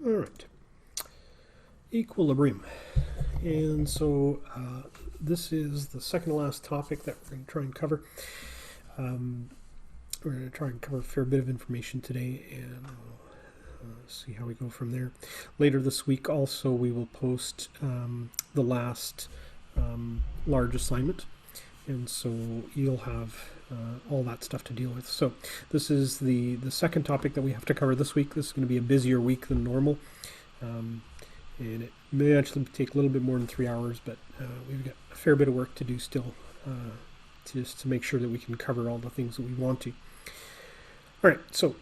All right, equilibrium. And so this is the second to last topic that we're going to try and cover. We're going to try and cover a fair bit of information today, and see how we go from there. Later this week also we will post the last large assignment, and so you'll have all that stuff to deal with. So this is the second topic that we have to cover this week. This is going to be a busier week than normal, and it may actually take a little bit more than 3 hours, but we've got a fair bit of work to do still, just to make sure that we can cover all the things that we want to. All right, so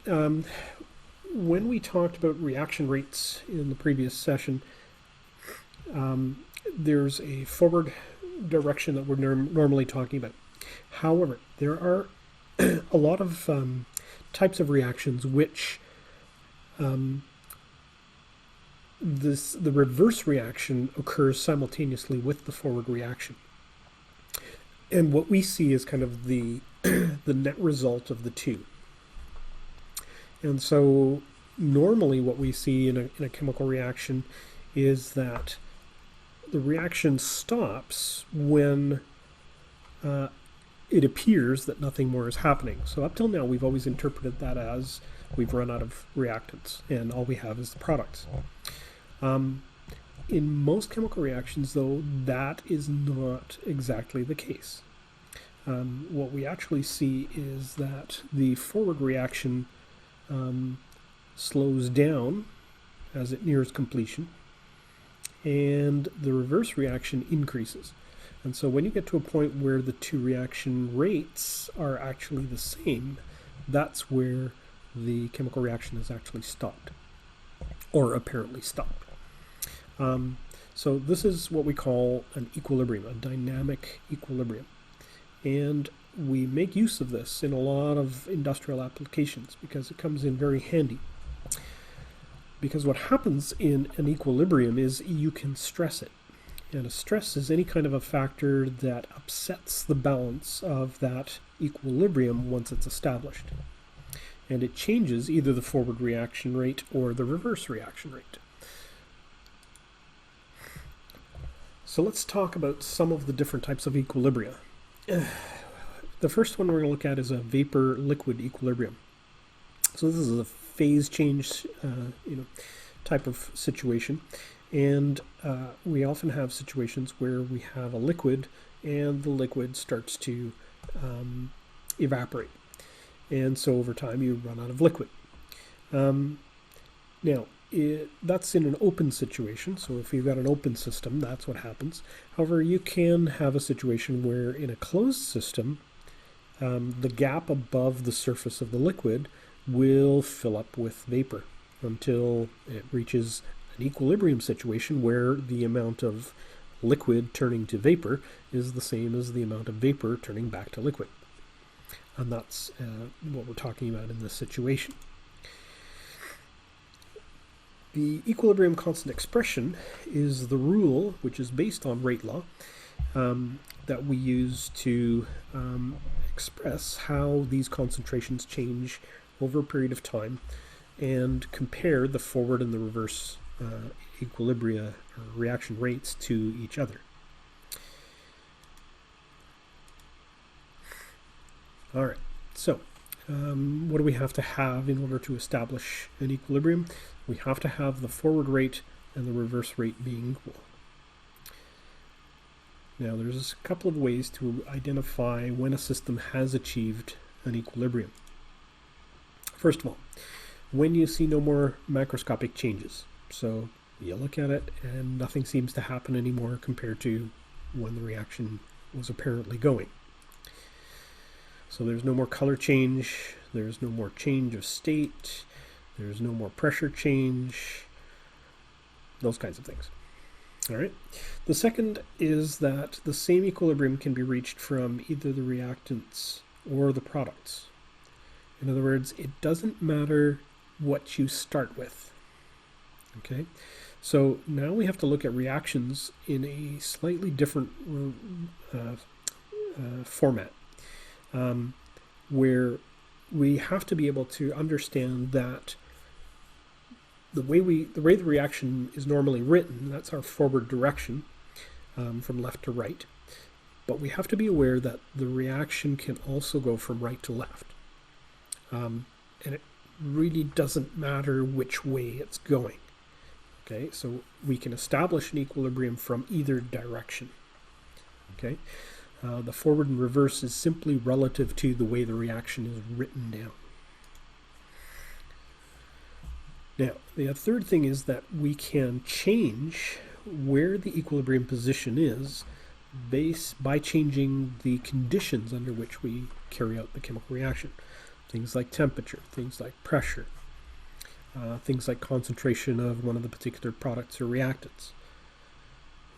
when we talked about reaction rates in the previous session, there's a forward direction that we're normally talking about. However, there are a lot of types of reactions which the reverse reaction occurs simultaneously with the forward reaction. And what we see is kind of the net result of the two. And so normally what we see in a chemical reaction is that the reaction stops when it appears that nothing more is happening. So up till now we've always interpreted that as we've run out of reactants and all we have is the products. In most chemical reactions though, that is not exactly the case. What we actually see is that the forward reaction slows down as it nears completion, and the reverse reaction increases. And so when you get to a point where the two reaction rates are actually the same, that's where the chemical reaction is actually stopped, or apparently stopped. So this is what we call an equilibrium, a dynamic equilibrium. And we make use of this in a lot of industrial applications because it comes in very handy. Because what happens in an equilibrium is you can stress it. And a stress is any kind of a factor that upsets the balance of that equilibrium once it's established. And it changes either the forward reaction rate or the reverse reaction rate. So let's talk about some of the different types of equilibria. The first one we're going to look at is a vapor-liquid equilibrium. So this is a phase change type of situation, and we often have situations where we have a liquid and the liquid starts to evaporate, and so over time you run out of liquid. Now that's in an open situation, so if you've got an open system, that's what happens. However, you can have a situation where in a closed system, the gap above the surface of the liquid will fill up with vapor until it reaches an equilibrium situation where the amount of liquid turning to vapor is the same as the amount of vapor turning back to liquid. And that's what we're talking about in this situation. The equilibrium constant expression is the rule which is based on rate law that we use to express how these concentrations change over a period of time and compare the forward and the reverse equilibria or reaction rates to each other. All right, so what do we have to have in order to establish an equilibrium? We have to have the forward rate and the reverse rate being equal. Now there's a couple of ways to identify when a system has achieved an equilibrium. First of all, when you see no more macroscopic changes. So you look at it and nothing seems to happen anymore compared to when the reaction was apparently going. So there's no more color change, there's no more change of state, there's no more pressure change, those kinds of things. All right. The second is that the same equilibrium can be reached from either the reactants or the products. In other words, it doesn't matter what you start with. Okay, so now we have to look at reactions in a slightly different format, where we have to be able to understand that the way the reaction is normally written, that's our forward direction from left to right. But we have to be aware that the reaction can also go from right to left. And it really doesn't matter which way it's going. Okay, so we can establish an equilibrium from either direction. Okay, the forward and reverse is simply relative to the way the reaction is written down. Now, the third thing is that we can change where the equilibrium position is by changing the conditions under which we carry out the chemical reaction. Things like temperature, things like pressure, things like concentration of one of the particular products or reactants.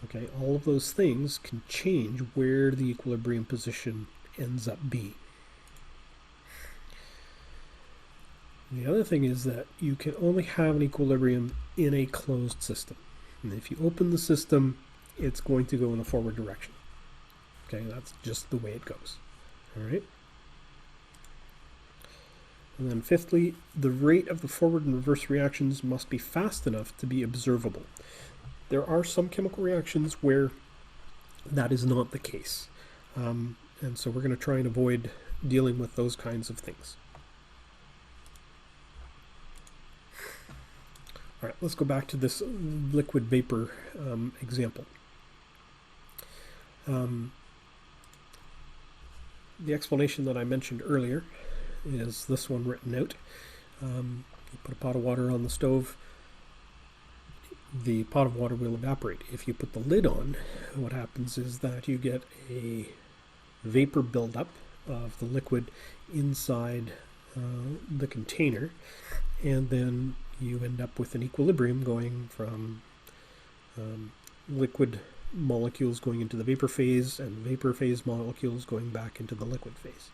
Okay, all of those things can change where the equilibrium position ends up being. The other thing is that you can only have an equilibrium in a closed system. And if you open the system, it's going to go in a forward direction. Okay, that's just the way it goes. All right. And then fifthly, the rate of the forward and reverse reactions must be fast enough to be observable. There are some chemical reactions where that is not the case. And so we're going to try and avoid dealing with those kinds of things. All right, let's go back to this liquid vapor example. The explanation that I mentioned earlier is this one written out. You put a pot of water on the stove, the pot of water will evaporate. If you put the lid on, what happens is that you get a vapor buildup of the liquid inside the container, and then you end up with an equilibrium going from liquid molecules going into the vapor phase and vapor phase molecules going back into the liquid phase.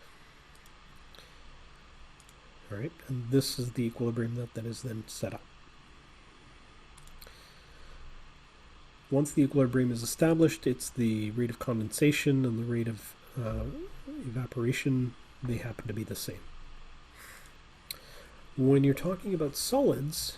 All right, and this is the equilibrium that is then set up. Once the equilibrium is established, it's the rate of condensation and the rate of evaporation. They happen to be the same. When you're talking about solids,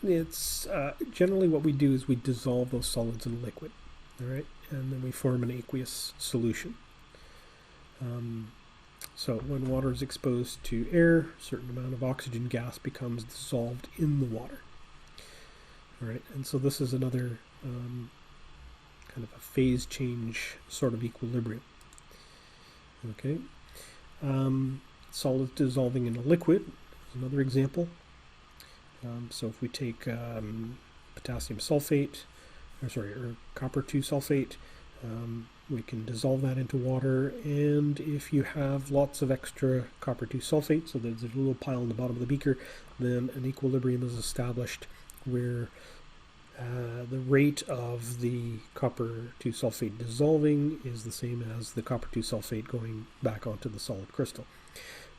it's generally what we do is we dissolve those solids in liquid, all right, and then we form an aqueous solution. So when water is exposed to air, a certain amount of oxygen gas becomes dissolved in the water. All right, and so this is another kind of a phase change sort of equilibrium. Okay, solids dissolving in a liquid is another example. So if we take potassium sulfate, or copper 2 sulfate, we can dissolve that into water, and if you have lots of extra copper 2 sulfate, so there's a little pile in the bottom of the beaker, then an equilibrium is established where the rate of the copper 2 sulfate dissolving is the same as the copper 2 sulfate going back onto the solid crystal.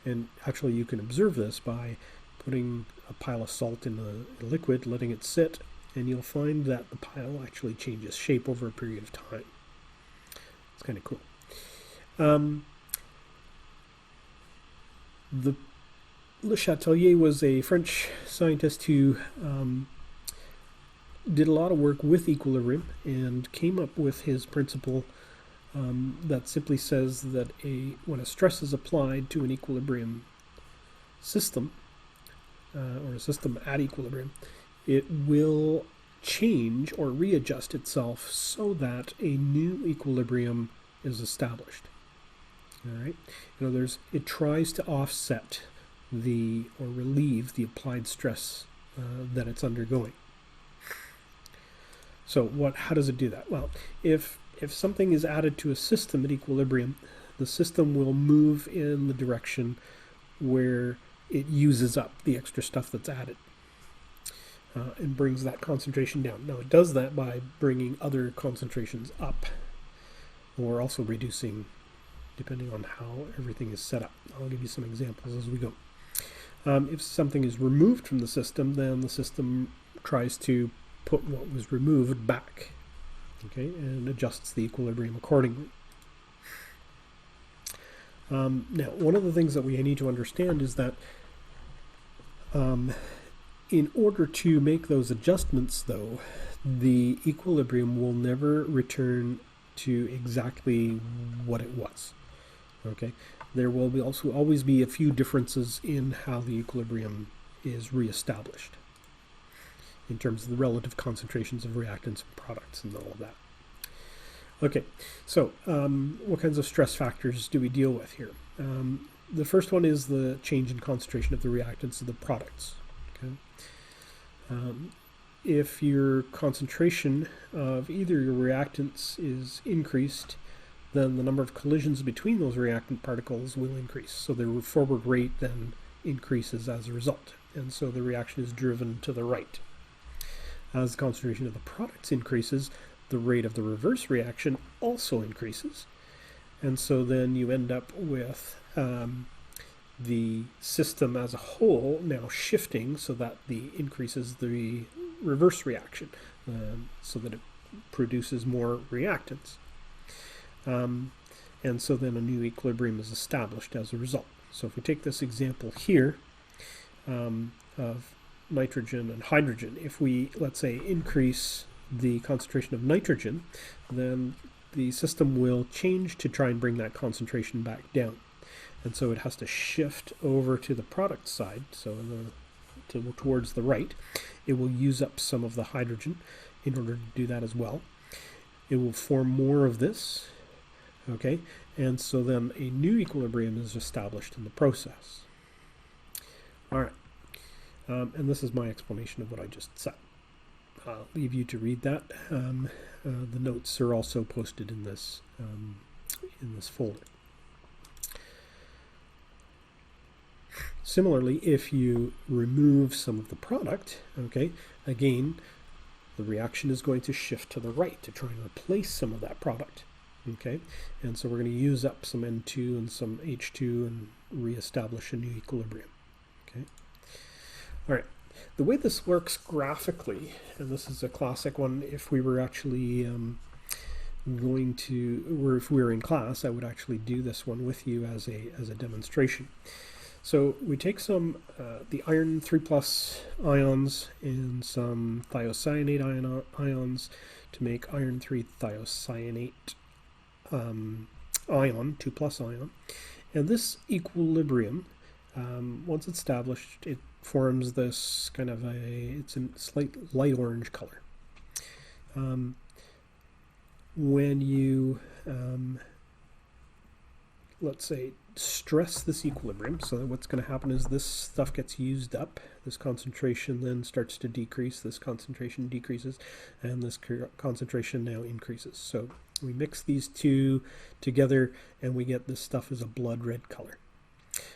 And actually you can observe this by putting a pile of salt in a liquid, letting it sit, and you'll find that the pile actually changes shape over a period of time. It's kind of cool. Le Chatelier was a French scientist who did a lot of work with equilibrium and came up with his principle that simply says that when a stress is applied to an equilibrium system, or a system at equilibrium, it will change or readjust itself so that a new equilibrium is established. All right. In other words, it tries to offset or relieve the applied stress that it's undergoing. So how does it do that? Well, if something is added to a system at equilibrium, the system will move in the direction where it uses up the extra stuff that's added and brings that concentration down. Now, it does that by bringing other concentrations up, or also reducing, depending on how everything is set up. I'll give you some examples as we go. If something is removed from the system, then the system tries to put what was removed back, okay, and adjusts the equilibrium accordingly. Now, one of the things that we need to understand is that in order to make those adjustments, though, the equilibrium will never return to exactly what it was. Okay, there will be also always be a few differences in how the equilibrium is reestablished in terms of the relative concentrations of reactants and products and all of that. Okay, so what kinds of stress factors do we deal with here? The first one is the change in concentration of the reactants of the products. Okay. If your concentration of either your reactants is increased, then the number of collisions between those reactant particles will increase. So the forward rate then increases as a result. And so the reaction is driven to the right. As the concentration of the products increases, the rate of the reverse reaction also increases. And so then you end up with the system as a whole now shifting so that the increases the reverse reaction, so that it produces more reactants. And so then a new equilibrium is established as a result. So if we take this example here of nitrogen and hydrogen, if we, let's say, increase the concentration of nitrogen, then the system will change to try and bring that concentration back down. And so it has to shift over to the product side, so towards the right. It will use up some of the hydrogen in order to do that as well. It will form more of this, okay? And so then a new equilibrium is established in the process. All right, and this is my explanation of what I just said. I'll leave you to read that. The notes are also posted in this folder. Similarly, if you remove some of the product, okay, again, the reaction is going to shift to the right to try and replace some of that product, okay? And so we're going to use up some N2 and some H2 and reestablish a new equilibrium, okay? All right, the way this works graphically, and this is a classic one, if we were actually if we were in class, I would actually do this one with you as a demonstration. So we take some the iron 3+ ions and some thiocyanate ions to make iron 3 thiocyanate ion, 2+ ion. And this equilibrium, once established, it forms this kind of it's a slight light orange color. When you, let's say, stress this equilibrium, so what's going to happen is this stuff gets used up, this concentration then starts to decrease, this concentration decreases, and this concentration now increases. So we mix these two together and we get this stuff as a blood red color.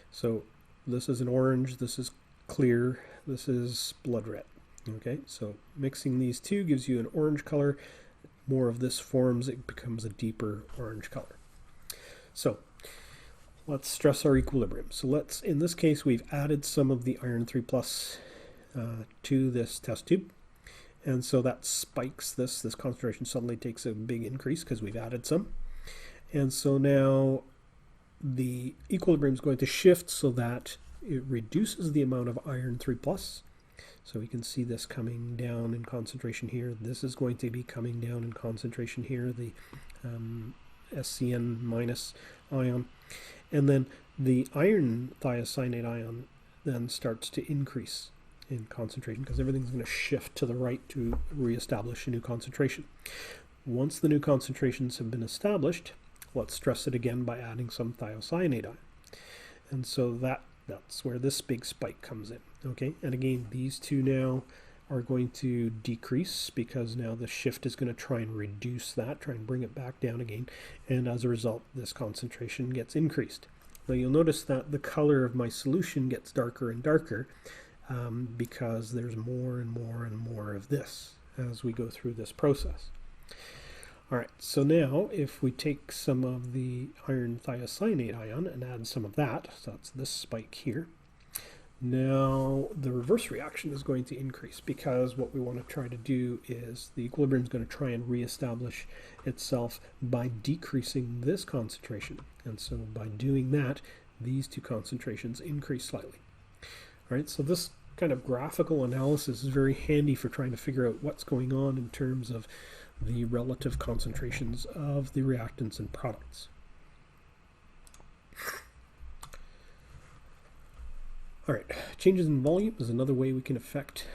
So this is an orange, this is clear, this is blood red. Okay, so mixing these two gives you an orange color. More of this forms, it becomes a deeper orange color. So let's stress our equilibrium. So in this case, we've added some of the iron 3+ to this test tube. And so that spikes this concentration suddenly takes a big increase because we've added some. And so now the equilibrium is going to shift so that it reduces the amount of iron 3+. So we can see this coming down in concentration here. This is going to be coming down in concentration here, the SCN- ion. And then the iron thiocyanate ion then starts to increase in concentration because everything's going to shift to the right to reestablish a new concentration. Once the new concentrations have been established, let's stress it again by adding some thiocyanate ion. And so that's where this big spike comes in, okay? And again, these two now are going to decrease because now the shift is going to try and reduce that, try and bring it back down again, and as a result, this concentration gets increased. Now you'll notice that the color of my solution gets darker and darker because there's more and more and more of this as we go through this process. All right, so now if we take some of the iron thiocyanate ion and add some of that, so that's this spike here, Now the reverse reaction is going to increase, because what we want to try to do is the equilibrium is going to try and reestablish itself by decreasing this concentration. And so by doing that, these two concentrations increase slightly. All right, so this kind of graphical analysis is very handy for trying to figure out what's going on in terms of the relative concentrations of the reactants and products. All right, changes in volume is another way we can affect,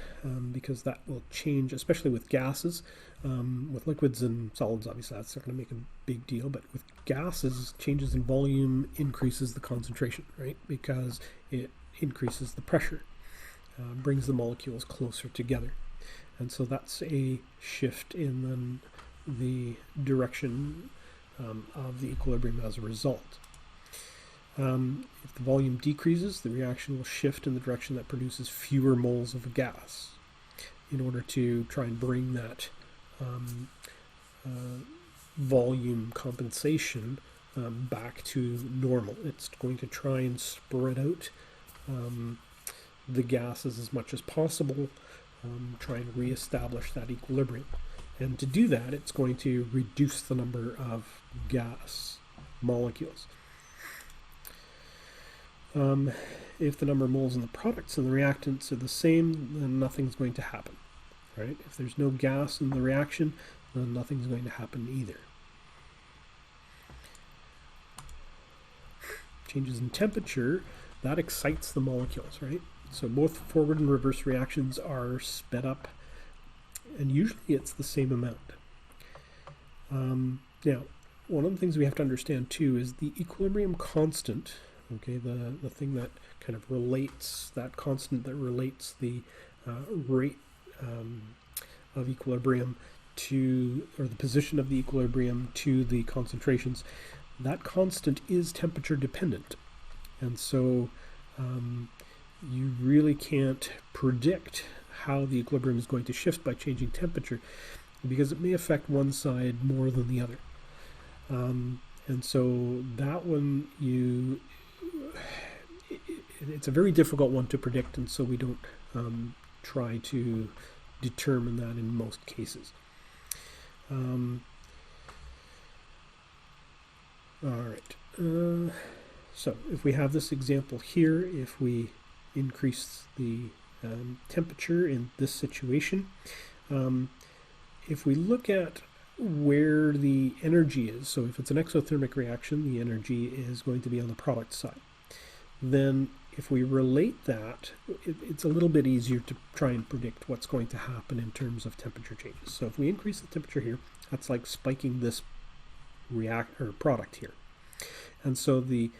because that will change, especially with gases. With liquids and solids, obviously that's not going to make a big deal, but with gases, changes in volume increases the concentration, right? Because it increases the pressure, brings the molecules closer together. And so that's a shift in the direction of the equilibrium as a result. If the volume decreases, the reaction will shift in the direction that produces fewer moles of a gas in order to try and bring that volume compensation back to normal. It's going to try and spread out the gases as much as possible, try and reestablish that equilibrium. And to do that, it's going to reduce the number of gas molecules. If the number of moles in the products and the reactants are the same, then nothing's going to happen. Right? If there's no gas in the reaction, then nothing's going to happen either. Changes in temperature, that excites the molecules, right? So both forward and reverse reactions are sped up, and usually it's the same amount. Now, one of the things we have to understand too is the equilibrium constant. Okay, the thing that kind of relates, that constant that relates the rate of equilibrium to, or the position of the equilibrium to the concentrations, that constant is temperature dependent. And so you really can't predict how the equilibrium is going to shift by changing temperature, because it may affect one side more than the other. And so that one, it's a very difficult one to predict, and so we don't try to determine that in most cases. All right. So if we have this example here, if we increase the temperature in this situation, if we look at where the energy is, so if it's an exothermic reaction, the energy is going to be on the product side. Then if we relate that, it's a little bit easier to try and predict what's going to happen in terms of temperature changes. So if we increase the temperature here, that's like spiking this product here. And so the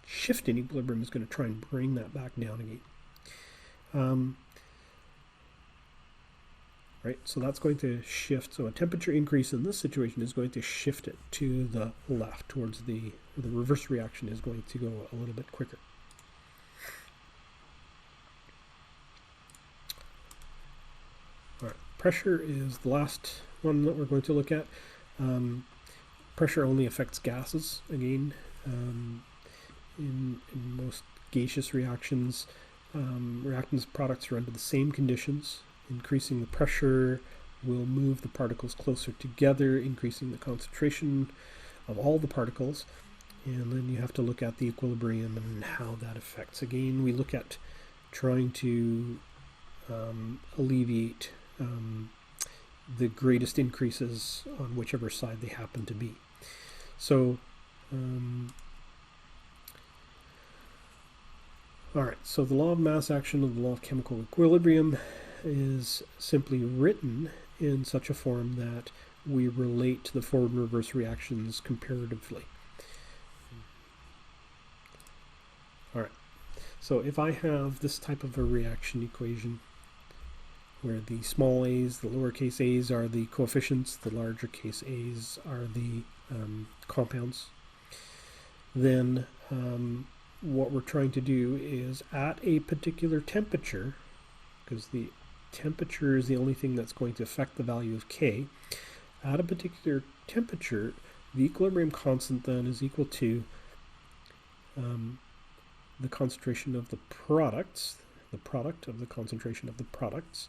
shift in equilibrium is going to try and bring that back down again. Right, so that's going to shift. So a temperature increase in this situation is going to shift it to the left, towards the reverse reaction is going to go a little bit quicker. All right, pressure is the last one that we're going to look at. Pressure only affects gases, again. In most gaseous reactions, reactants products are under the same conditions. Increasing the pressure will move the particles closer together, increasing the concentration of all the particles. And then you have to look at the equilibrium and how that affects. Again, we look at trying to alleviate the greatest increases on whichever side they happen to be. So, all right, so the law of mass action of the law of chemical equilibrium is simply written in such a form that we relate to the forward and reverse reactions comparatively. All right, so if I have this type of a reaction equation where the small a's, the lowercase a's are the coefficients, the larger case a's are the compounds, then what we're trying to do is at a particular temperature, because the temperature is the only thing that's going to affect the value of K. At a particular temperature, the equilibrium constant then is equal to the concentration of the products, the product of the concentration of the products,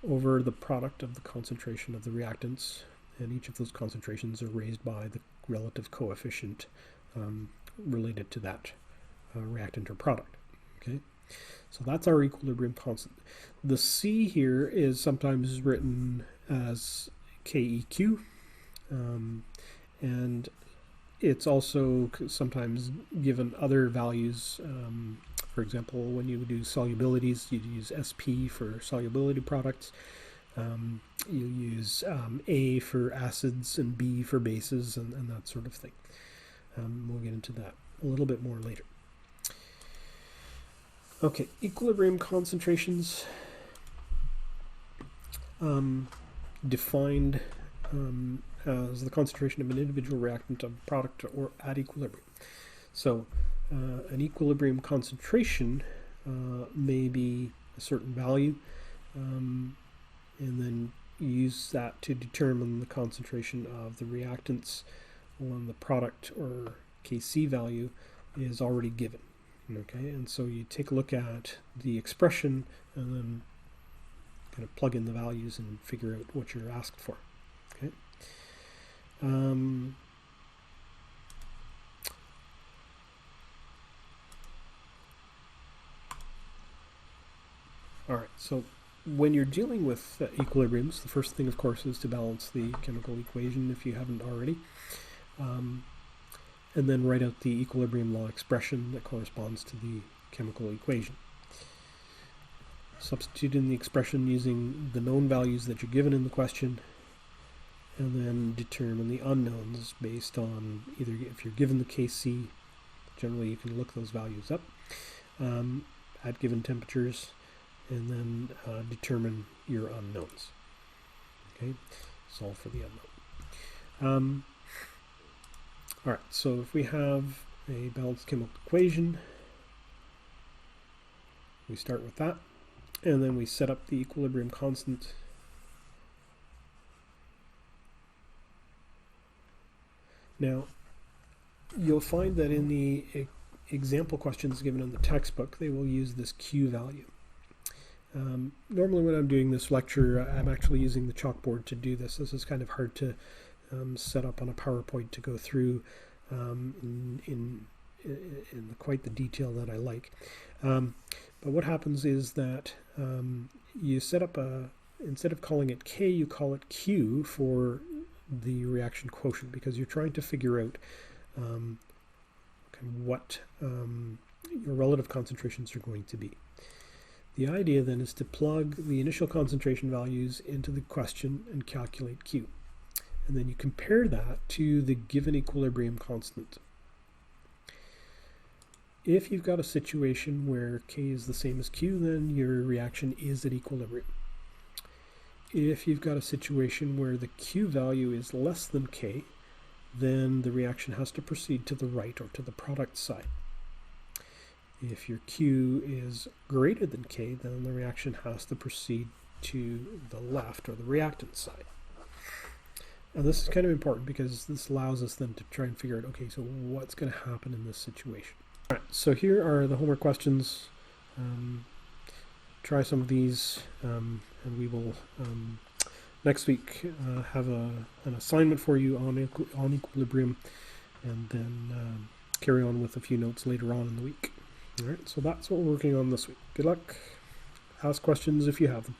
over the product of the concentration of the reactants, and each of those concentrations are raised by the relative coefficient related to that reactant or product. Okay, so that's our equilibrium constant. The C here is sometimes written as KEQ, and it's also sometimes given other values. For example, when you do solubilities, you use SP for solubility products. You use A for acids and B for bases and that sort of thing. We'll get into that a little bit more later. Okay, equilibrium concentrations defined as the concentration of an individual reactant of product or at equilibrium. So an equilibrium concentration may be a certain value, and then use that to determine the concentration of the reactants when the product or Kc value is already given. Okay, and so you take a look at the expression and then kind of plug in the values and figure out what you're asked for. Okay. All right, so when you're dealing with equilibriums, the first thing, of course, is to balance the chemical equation if you haven't already. And then write out the equilibrium law expression that corresponds to the chemical equation. Substitute in the expression using the known values that you're given in the question, and then determine the unknowns based on either, if you're given the Kc, generally you can look those values up at given temperatures, and then determine your unknowns. Okay, solve for the unknown. All right, so if we have a balanced chemical equation, we start with that, and then we set up the equilibrium constant. Now, you'll find that in the example questions given in the textbook, they will use this Q value. Normally when I'm doing this lecture, I'm actually using the chalkboard to do this. This is kind of hard to set up on a PowerPoint to go through in quite the detail that I like. But what happens is that you set up instead of calling it K, you call it Q for the reaction quotient, because you're trying to figure out what your relative concentrations are going to be. The idea then is to plug the initial concentration values into the question and calculate Q. And then you compare that to the given equilibrium constant. If you've got a situation where K is the same as Q, then your reaction is at equilibrium. If you've got a situation where the Q value is less than K, then the reaction has to proceed to the right or to the product side. If your Q is greater than K, then the reaction has to proceed to the left or the reactant side. And this is kind of important because this allows us then to try and figure out, okay, so what's going to happen in this situation? All right, so here are the homework questions. Try some of these, and we will next week have an assignment for you on equilibrium, and then carry on with a few notes later on in the week. All right, so that's what we're working on this week. Good luck. Ask questions if you have them.